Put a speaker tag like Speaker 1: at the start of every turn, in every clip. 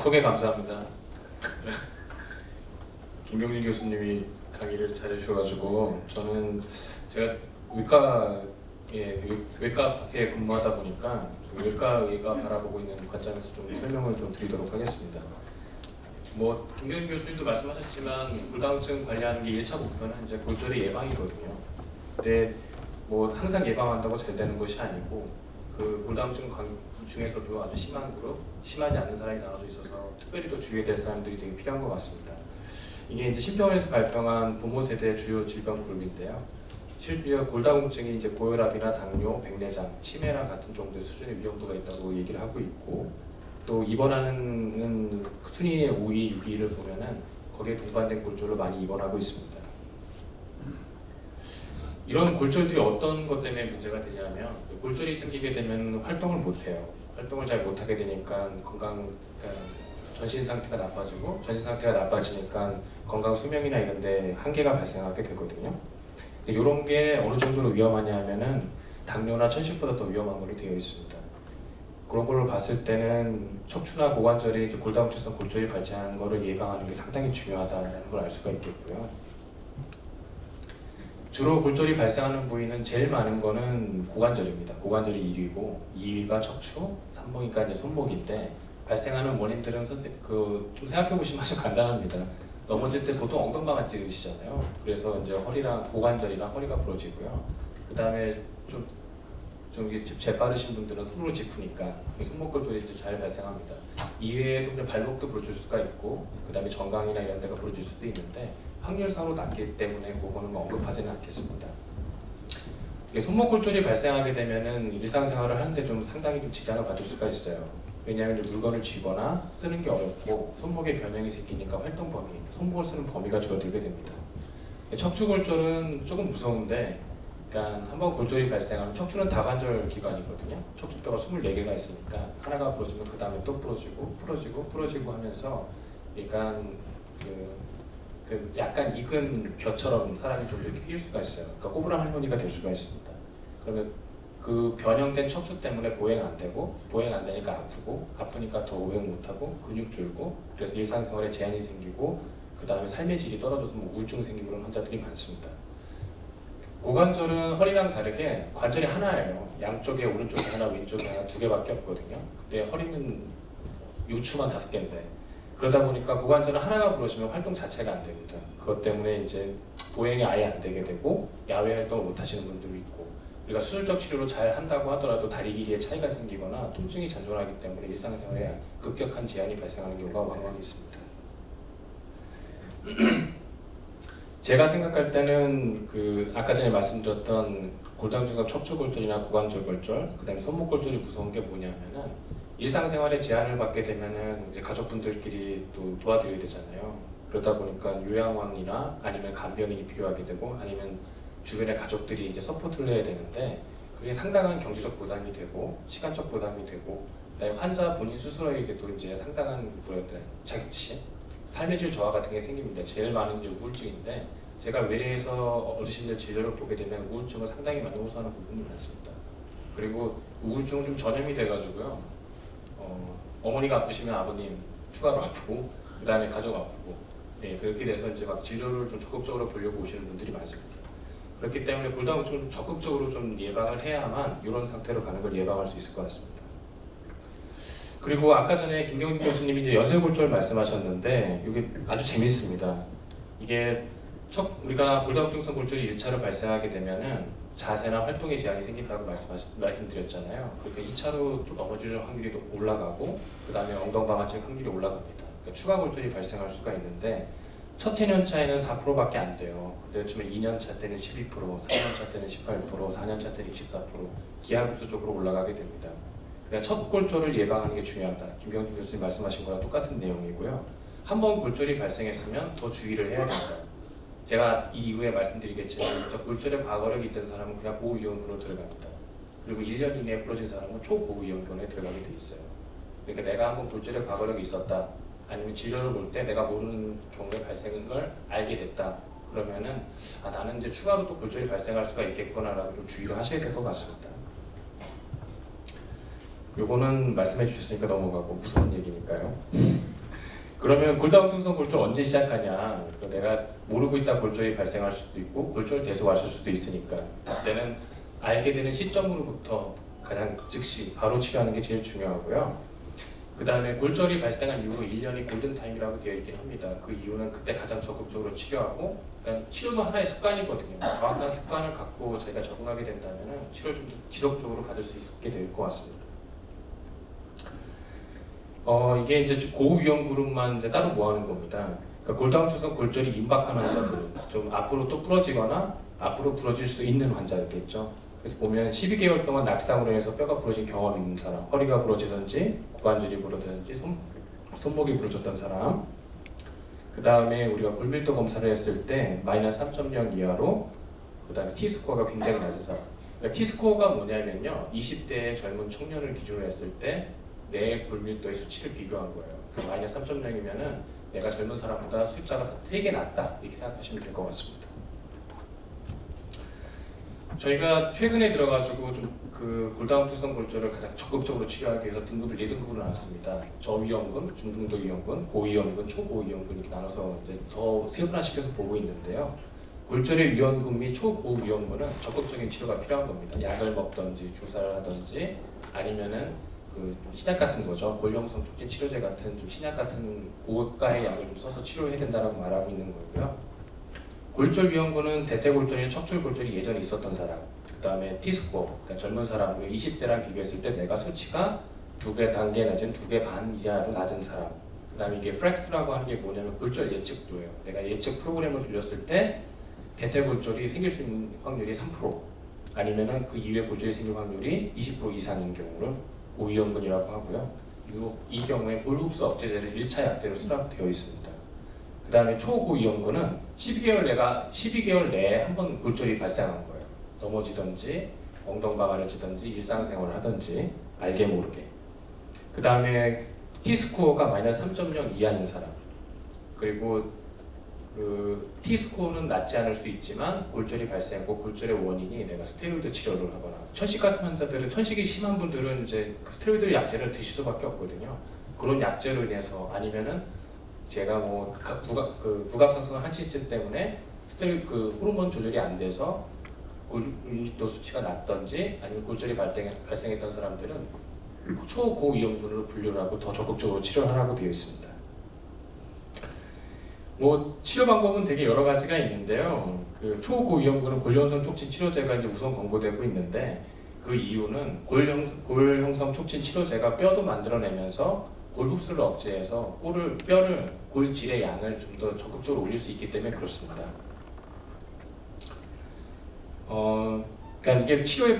Speaker 1: 소개 감사합니다. 김경진 교수님이 강의를 잘해주셔가지고 저는 제가 외과에 근무하다 보니까 외과의가 바라보고 있는 관점에서 좀 설명을 좀 드리도록 하겠습니다. 뭐 김경진 교수님도 말씀하셨지만 골다공증 관리하는 게 1차 목표는 이제 골절의 예방이거든요. 근데 뭐 항상 예방한다고 잘 되는 것이 아니고 그 골다공증 중에서도 아주 심한 그룹, 심하지 않은 사람이 나눠져 있어서 특별히 또 주의해야 될 사람들이 되게 필요한 것 같습니다. 이게 이제 심병원에서 발표한 부모 세대 주요 질병 그룹인데요. 실제 골다공증이 이제 고혈압이나 당뇨, 백내장, 치매랑 같은 정도의 수준의 위험도가 있다고 얘기를 하고 있고, 또 입원하는 순위의 5위, 6위를 보면은 거기에 동반된 골절로 많이 입원하고 있습니다. 이런 골절들이 어떤 것 때문에 문제가 되냐면 골절이 생기게 되면 활동을 못해요. 활동을 잘 못하게 되니까 전신 상태가 나빠지고, 전신 상태가 나빠지니까 건강 수명이나 이런 데 한계가 발생하게 되거든요. 이런 게 어느 정도로 위험하냐 하면은 당뇨나 천식보다 더 위험한 걸로 되어 있습니다. 그런 걸로 봤을 때는 척추나 고관절이 골다공증성 골절이 발생하는 것을 예방하는 게 상당히 중요하다는 걸 알 수가 있겠고요. 주로 골절이 발생하는 부위는 제일 많은 거는 고관절입니다. 고관절이 1위고 2위가 척추, 3위가 이제 손목인데 발생하는 원인들은 좀 생각해 보시면 아주 간단합니다. 넘어질 때 보통 엉덩방아 찍으시잖아요. 그래서 이제 허리랑 고관절이랑 허리가 부러지고요. 그 다음에 좀 이게 재빠르신 분들은 손으로 짚으니까 손목 골절이 잘 발생합니다. 이외에도 발목도 부러질 수가 있고, 그 다음에 정강이나 이런 데가 부러질 수도 있는데 확률상으로 낮기 때문에 그거는 언급하지는 않겠습니다. 손목 골절이 발생하게 되면은 일상생활을 하는데 좀 상당히 좀 지장을 받을 수가 있어요. 왜냐하면 물건을 쥐거나 쓰는 게 어렵고 손목에 변형이 생기니까 활동 범위, 손목을 쓰는 범위가 줄어들게 됩니다. 척추 골절은 조금 무서운데, 그러니까 한번 골절이 발생하면 척추는 다관절 기관이거든요. 척추뼈가 24개가 있으니까 하나가 부러지면 그 다음에 또 부러지고 하면서 그러니까 약간 익은 벼처럼 사람이 좀 이렇게 휘을 수가 있어요. 그러니까 꼬부랑 할머니가 될 수가 있습니다. 그러면 그 변형된 척추 때문에 보행 안 되고, 보행 안 되니까 아프고, 아프니까 더 보행 못하고 근육 줄고, 그래서 일상생활에 제한이 생기고, 그 다음에 삶의 질이 떨어져서 우울증 생기고 그런 환자들이 많습니다. 고관절은 허리랑 다르게 관절이 하나예요. 양쪽에 오른쪽에 하나, 왼쪽에 하나, 2개밖에 없거든요. 근데 허리는 요추만 5개인데, 그러다 보니까 고관절은 하나가 부러지면 활동 자체가 안 됩니다. 그것 때문에 이제 보행이 아예 안 되게 되고 야외 활동을 못 하시는 분들도 있고, 우리가 수술적 치료로 잘 한다고 하더라도 다리 길이에 차이가 생기거나 통증이 잔존하기 때문에 일상생활에 급격한 제한이 발생하는 경우가 왕왕 있습니다. 제가 생각할 때는 아까 전에 말씀드렸던 골다공증성 척추 골절이나 고관절 골절, 그 다음에 손목 골절이 무서운 게 뭐냐면은 일상생활에 제한을 받게 되면은 이제 가족분들끼리 또 도와드려야 되잖아요. 그러다 보니까 요양원이나 아니면 간병인이 필요하게 되고, 아니면 주변의 가족들이 이제 서포트를 해야 되는데 그게 상당한 경제적 부담이 되고 시간적 부담이 되고, 그다음에 환자 본인 스스로에게도 이제 상당한 자격지심, 삶의 질 저하 같은 게 생깁니다. 제일 많은 게 우울증인데, 제가 외래에서 어르신들 진료를 보게 되면 우울증을 상당히 많이 호소하는 부분이 많습니다. 그리고 우울증은 좀 전염이 돼가지고요. 어머니가 아프시면 아버님 추가로 아프고, 그 다음에 가족 아프고, 그렇게 돼서 이제 막 진료를 좀 적극적으로 보려고 오시는 분들이 많습니다. 그렇기 때문에 골다공증을 적극적으로 좀 예방을 해야만 이런 상태로 가는 걸 예방할 수 있을 것 같습니다. 그리고 아까 전에 김경진 교수님이 이제 연쇄골절 말씀하셨는데 이게 아주 재밌습니다. 이게 우리가 골다공증성 골절이 1차로 발생하게 되면은 자세나 활동에 제한이 생긴다고 말씀드렸잖아요. 그러니까 2차로 또 넘어질 확률이 올라가고, 그 다음에 엉덩방아증 확률이 올라갑니다. 그러니까 추가 골절이 발생할 수가 있는데 첫 해년차에는 4%밖에 안 돼요. 그렇지만 2년차 때는 12%, 3년차 때는 18%, 4년차 때는 24%, 기하급수적으로 올라가게 됩니다. 그러니까 첫 골절을 예방하는 게 중요하다. 김경진 교수님 말씀하신 거랑 똑같은 내용이고요. 한 번 골절이 발생했으면 더 주의를 해야 된다. 제가 이 이후에 말씀드리겠지만 골절에 과거력이 있던 사람은 그냥 보호위험으로 들어갑니다. 그리고 1년 이내에 부러진 사람은 초보호위험군에 들어가게 돼 있어요. 그러니까 내가 한번 골절에 과거력이 있었다, 아니면 진료를 볼 때 내가 모르는 경우에 발생한 걸 알게 됐다, 그러면은 나는 이제 추가로 또 골절이 발생할 수가 있겠구나라고 좀 주의를 하셔야 될 것 같습니다. 요거는 말씀해 주셨으니까 넘어가고 무서운 얘기니까요. 그러면 골다공증성 골절 언제 시작하냐? 내가 모르고 있다 골절이 발생할 수도 있고 골절 계속 왔을 수도 있으니까 그때는 알게 되는 시점으로부터 가장 즉시 바로 치료하는 게 제일 중요하고요. 그 다음에 골절이 발생한 이후 1년이 골든타임이라고 되어 있긴 합니다. 그 이유는 그때 가장 적극적으로 치료하고, 그러니까 치료도 하나의 습관이거든요. 정확한 습관을 갖고 저희가 적응하게 된다면 치료를 좀 더 지속적으로 받을 수 있게 될 것 같습니다. 이게 이제 고위험 그룹만 이제 따로 모아놓은 겁니다. 그러니까 골다공증성 골절이 임박한 환자들, 좀 앞으로 또 부러지거나 앞으로 부러질 수 있는 환자들겠죠. 그래서 보면 12개월 동안 낙상으로 해서 뼈가 부러진 경험이 있는 사람, 허리가 부러지든지 고관절이 부러지든지 손목이 부러졌던 사람, 그 다음에 우리가 골밀도 검사를 했을 때 마이너스 3.0 이하로, 그 다음에 T스코어가 굉장히 낮은 사람. 그러니까 T스코어가 뭐냐면요, 20대의 젊은 청년을 기준으로 했을 때 내 골밀도의 수치를 비교한 거예요. 마이너스 3.0이면은 내가 젊은 사람보다 숫자가 3개 낮다, 이렇게 생각하시면 될 것 같습니다. 저희가 최근에 들어가지고 좀 그 골다공증성 골절을 가장 적극적으로 치료하기 위해서 등급을 4등급으로 나눴습니다. 저위험군, 중등도 위험군, 고위험군, 초고위험군 이렇게 나눠서 이제 더 세분화시켜서 보고 있는데요. 골절의 위험군 및 초고위험군은 적극적인 치료가 필요한 겁니다. 약을 먹든지 주사를 하든지 아니면은 그 신약 같은 거죠. 골형성 촉진 치료제 같은 좀 신약 같은 고가의 약을 좀 써서 치료해야 된다고 말하고 있는 거고요. 골절 위험군은 대퇴골절이나 척추골절이 예전에 있었던 사람, 그 다음에 T스코어, 그러니까 젊은 사람, 20대랑 비교했을 때 내가 수치가 2개 단계 낮은 2개 반 이하로 낮은 사람, 그 다음에 이게 플렉스라고 하는 게 뭐냐면 골절 예측도예요. 내가 예측 프로그램을 돌렸을 때 대퇴골절이 생길 수 있는 확률이 3%, 아니면은 그 이후에 골절이 생길 확률이 20% 이상인 경우를 고위험군이라고 하고요. 이 경우에 골흡수 억제제를 1차 약제로 쓰라고 되어 있습니다. 그 다음에 초고위험군은 12개월 내에 한 번 골절이 발생한 거예요. 넘어지든지 엉덩방아를 쥐든지 일상생활을 하든지 알게 모르게. 그 다음에 T스코어가 마이너스 3.0 이하인 사람, 그리고 그 T스코어는 낮지 않을 수 있지만 골절이 발생하고 골절의 원인이 내가 스테로이드 치료를 하거나, 천식 같은 환자들은, 천식이 심한 분들은 이제 그 스테로이드 약제를 드실 수밖에 없거든요. 그런 약제로 인해서, 아니면은 제가 뭐 부갑상선 한치증 때문에 스테로이드 그 호르몬 조절이 안 돼서 골밀도 수치가 낮던지, 아니면 골절이 발생했던 사람들은 초고위험군으로 분류를 하고 더 적극적으로 치료를 하라고 되어 있습니다. 뭐 치료 방법은 되게 여러 가지가 있는데요. 그 초고위험군은 골형성 촉진 치료제가 이제 우선 권고되고 있는데, 그 이유는 골형성 촉진 치료제가 뼈도 만들어내면서 골 흡수를 억제해서 골질의 양을 좀 더 적극적으로 올릴 수 있기 때문에 그렇습니다. 그러니까 이게 치료의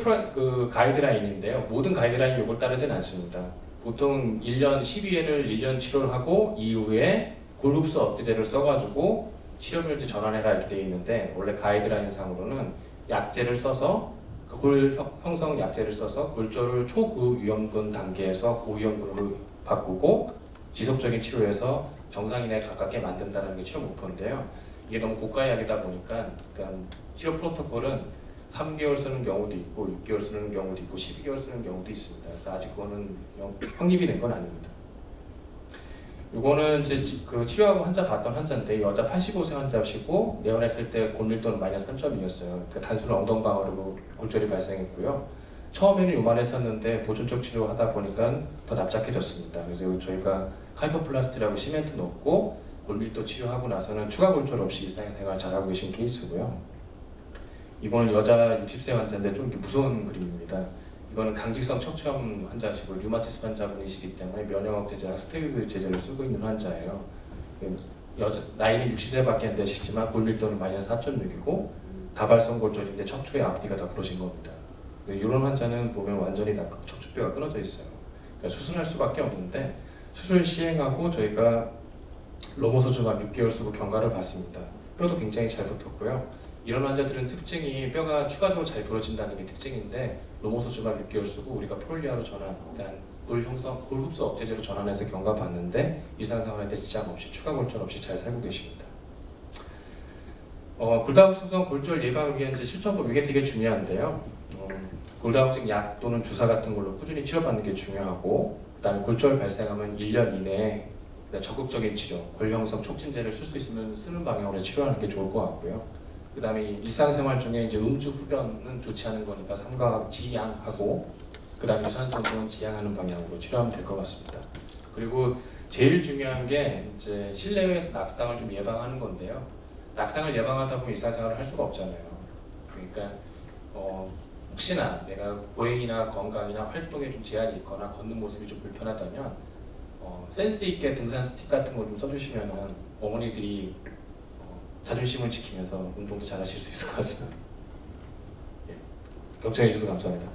Speaker 1: 가이드라인인데요. 모든 가이드라인이 이걸 따르진 않습니다. 보통 1년 12회를 1년 치료를 하고 이후에 골흡수 억제제를 써가지고 치료를 이제 전환해라 이렇게 되어 있는데, 원래 가이드라인 상으로는 약제를 써서 골 형성 약제를 써서 골절을 초고위험군 단계에서 고위험군으로 바꾸고 지속적인 치료에서 정상인에 가깝게 만든다는 게 치료 목표인데요. 이게 너무 고가의 약이다 보니까 그러니까 치료 프로토콜은 3개월 쓰는 경우도 있고 6개월 쓰는 경우도 있고 12개월 쓰는 경우도 있습니다. 그래서 아직 그거는 확립이 된 건 아닙니다. 이거는 이제 그 치료하고 환자 봤던 환자인데, 여자 85세 환자시고 내원했을 때 골밀도는 마이너스 3.2였어요. 그 단순한 엉덩방아로 골절이 발생했고요. 처음에는 요만했었는데 보존적 치료하다 보니까 더 납작해졌습니다. 그래서 저희가 카이퍼플라스티라고 시멘트 넣고 골밀도 치료하고 나서는 추가 골절 없이 일상생활 잘하고 계신 케이스고요. 이거는 여자 60세 환자인데 좀 무서운 그림입니다. 이거는 강직성 척추염 환자시고 류마티스 환자분이시기 때문에 면역 억제제랑 스테로이드 제제를 쓰고 있는 환자예요. 나이는 60세밖에 안 되시지만 골밀도는 마이너스 4.6이고 다발성 골절인데 척추의 앞뒤가 다 부러진 겁니다. 이런 환자는 보면 완전히 다 척추뼈가 끊어져 있어요. 그러니까 수술할 수밖에 없는데, 수술 시행하고 저희가 로모소주만 6개월 쓰고 경과를 봤습니다. 뼈도 굉장히 잘 붙었고요. 이런 환자들은 특징이 뼈가 추가적으로 잘 부러진다는 게 특징인데, 로모소주만 6개월 쓰고 우리가 프롤리아로 전환, 그러니까 골 흡수 억제제로 전환해서 경과 봤는데 일상생활에 지장 없이 추가 골절 없이 잘 살고 계십니다. 골다공증성 골절 예방을 위한 실천법, 이게 되게 중요한데요. 골다공증 약 또는 주사 같은 걸로 꾸준히 치료받는 게 중요하고, 그다음에 골절 발생하면 1년 이내에 적극적인 치료, 골형성 촉진제를 쓸 수 있으면 쓰는 방향으로 치료하는 게 좋을 것 같고요. 그다음에 일상생활 중에 이제 음주 흡연은 좋지 않은 거니까 삼가 지양하고, 그다음에 유산소 운동은 지양하는 방향으로 치료하면 될 것 같습니다. 그리고 제일 중요한 게 이제 실내외에서 낙상을 좀 예방하는 건데요. 낙상을 예방하다 보면 일상생활을 할 수가 없잖아요. 그러니까 혹시나 내가 보행이나 건강이나 활동에 좀 제한이 있거나 걷는 모습이 좀 불편하다면 센스 있게 등산 스틱 같은 걸 좀 써주시면은 어머니들이 자존심을 지키면서 운동도 잘 하실 수 있을 것 같습니다. 예. 경청해 주셔서 감사합니다.